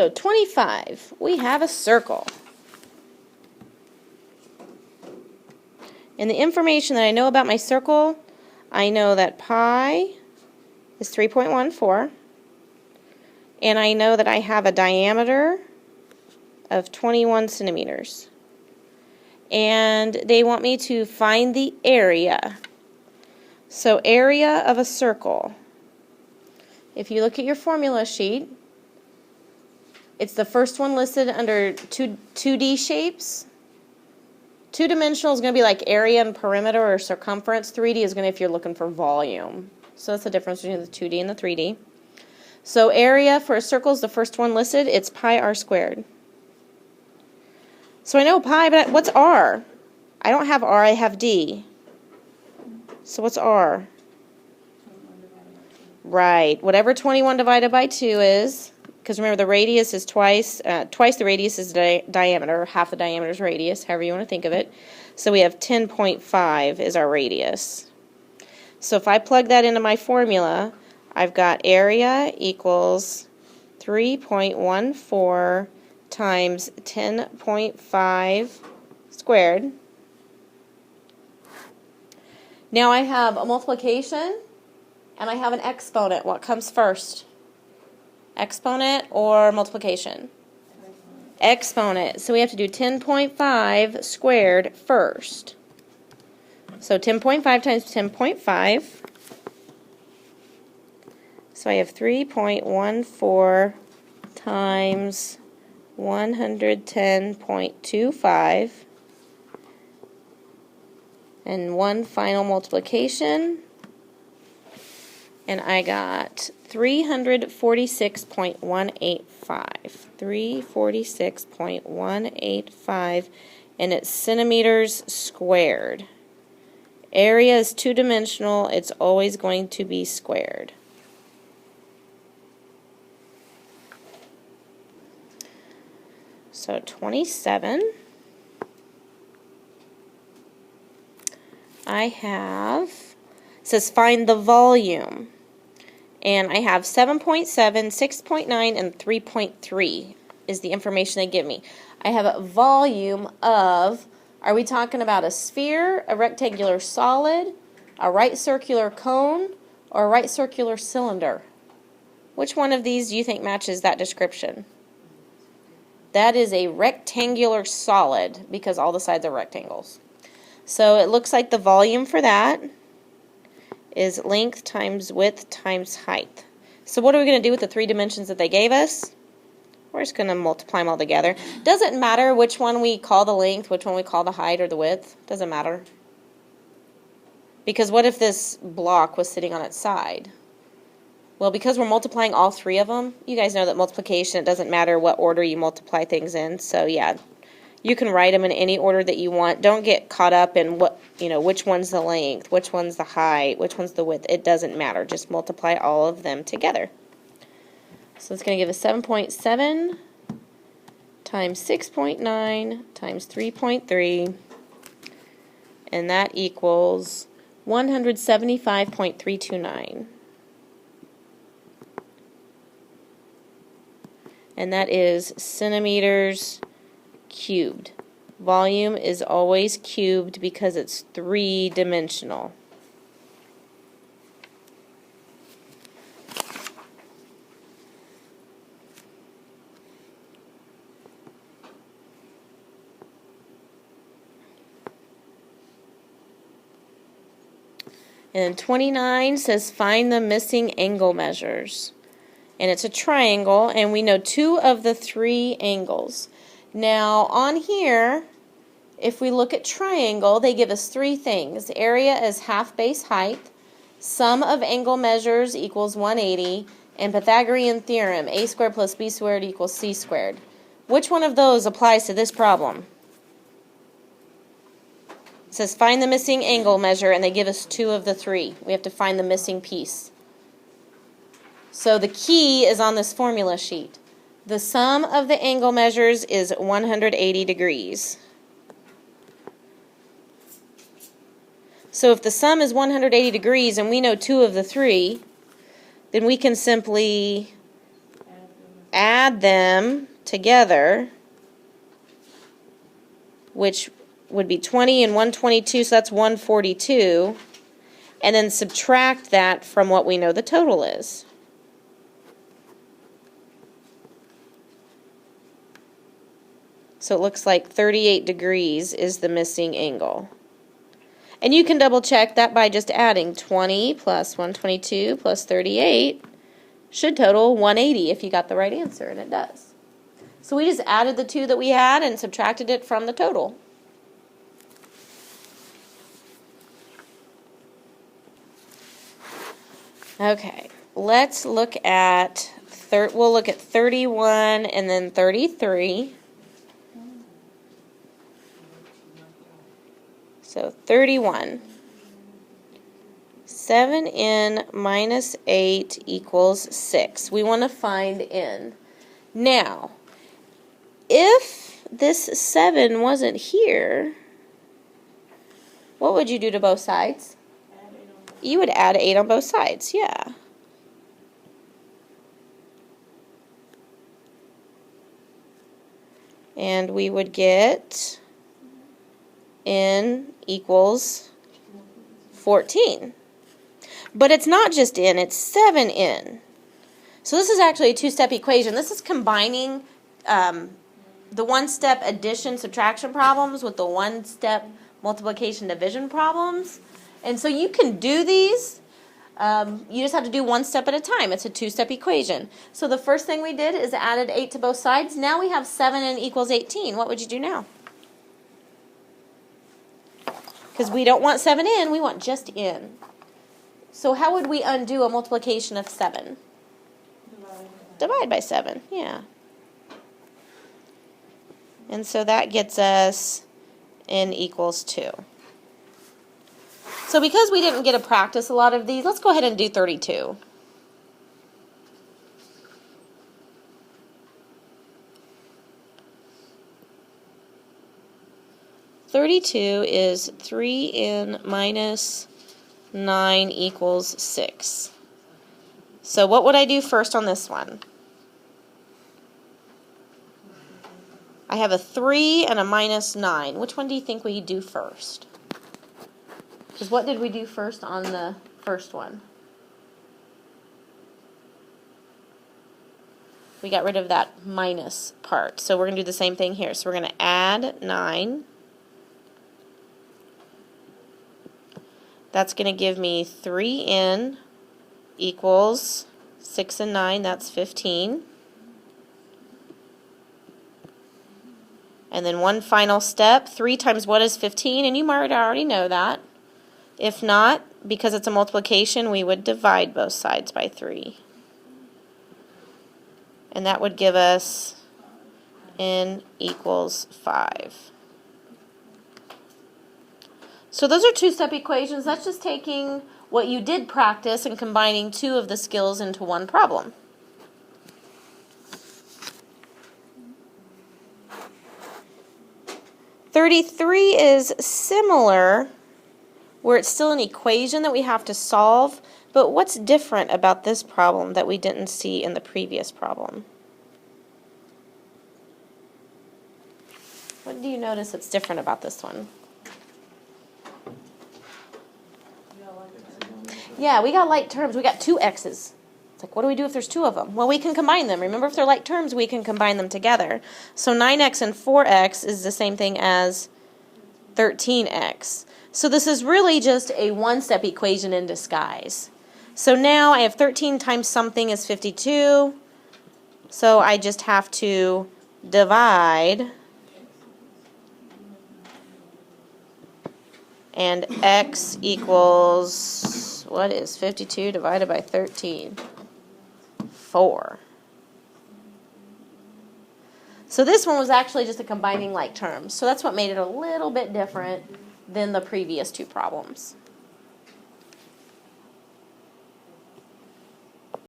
So 25, we have a circle. And the information that I know about my circle, I know that pi is 3.14, and I know that I have a diameter of 21 centimeters. And they want me to find the area. So area of a circle. If you look at your formula sheet, it's the first one listed under 2D shapes. Two-dimensional is going to be like area and perimeter or circumference. 3D is going to if you're looking for volume. So that's the difference between the 2D and the 3D. So area for a circle is the first one listed. It's pi r squared. So I know pi, but what's r? I don't have r, I have d. So what's r? Right. Whatever 21 divided by 2 is, because remember the radius is twice the radius is diameter, half the diameter is radius, however you want to think of it. So we have 10.5 is our radius. So if I plug that into my formula, I've got area equals 3.14 times 10.5 squared. Now I have a multiplication and I have an exponent. What comes first? Exponent or multiplication? Exponent. So we have to do 10.5 squared first. So 10.5 times 10.5. So I have 3.14 times 110.25. And one final multiplication. And I got 346.185. 346.185, and it's centimeters squared. Area is two-dimensional. It's always going to be squared. So 27. I have, it says find the volume. And I have 7.7, 6.9, and 3.3 is the information they give me. I have a volume of, are we talking about a sphere, a rectangular solid, a right circular cone, or a right circular cylinder? Which one of these do you think matches that description? That is a rectangular solid because all the sides are rectangles. So it looks like the volume for that is length times width times height. So what are we going to do with the three dimensions that they gave us? We're just going to multiply them all together. Doesn't matter which one we call the length, which one we call the height or the width. Doesn't matter. Because what if this block was sitting on its side? Well, because we're multiplying all three of them, you guys know that multiplication, it doesn't matter what order you multiply things in. So yeah, you can write them in any order that you want. Don't get caught up in which one's the length, which one's the height, which one's the width. It doesn't matter. Just multiply all of them together. So it's going to give us 7.7 times 6.9 times 3.3, and that equals 175.329. And that is centimeters cubed. Volume is always cubed because it's three-dimensional. And then 29 says find the missing angle measures. And it's a triangle, and we know two of the three angles. Now, on here, if we look at triangle, they give us three things. Area is half base height, sum of angle measures equals 180, and Pythagorean theorem, a squared plus b squared equals c squared. Which one of those applies to this problem? It says find the missing angle measure, and they give us two of the three. We have to find the missing piece. So the key is on this formula sheet. The sum of the angle measures is 180 degrees. So if the sum is 180 degrees and we know two of the three, then we can simply add them together, which would be 20 and 122, so that's 142, and then subtract that from what we know the total is. So it looks like 38 degrees is the missing angle. And you can double check that by just adding 20 plus 122 plus 38 should total 180 if you got the right answer, and it does. So we just added the two that we had and subtracted it from the total. Okay, let's look at, we'll look at 31 and then 33. So 31. 7n minus 8 equals 6. We want to find n. Now, if this 7 wasn't here, what would you do to both sides? You would add 8 on both sides, yeah. And we would get n equals 14. But it's not just n, it's 7n. So this is actually a two-step equation. This is combining the one-step addition subtraction problems with the one-step multiplication division problems. And so you can do these. You just have to do one step at a time. It's a two-step equation. So the first thing we did is added 8 to both sides. Now we have 7n equals 18. What would you do now? Because we don't want 7n, we want just n. So how would we undo a multiplication of 7? Divide by 7, yeah. And so that gets us n equals 2. So because we didn't get to practice a lot of these, let's go ahead and do 32. Is 3n minus 9 equals 6. So what would I do first on this one? I have a 3 and a minus 9. Which one do you think we do first? Because what did we do first on the first one? We got rid of that minus part. So we're going to do the same thing here. So we're going to add 9. That's going to give me 3n equals 6 and 9, that's 15. And then one final step, 3 times what is 15? And you might already know that. If not, because it's a multiplication, we would divide both sides by 3. And that would give us n equals 5. So those are two-step equations. That's just taking what you did practice and combining two of the skills into one problem. (33) is similar, where it's still an equation that we have to solve, but what's different about this problem that we didn't see in the previous problem? What do you notice that's different about this one? Yeah, we got like terms. We got two x's. It's like, what do we do if there's two of them? Well, we can combine them. Remember, if they're like terms, we can combine them together. So 9x and 4x is the same thing as 13x. So this is really just a one-step equation in disguise. So now I have 13 times something is 52. So I just have to divide. And x equals, what is 52 divided by 13? 4. So this one was actually just a combining like terms. So that's what made it a little bit different than the previous two problems.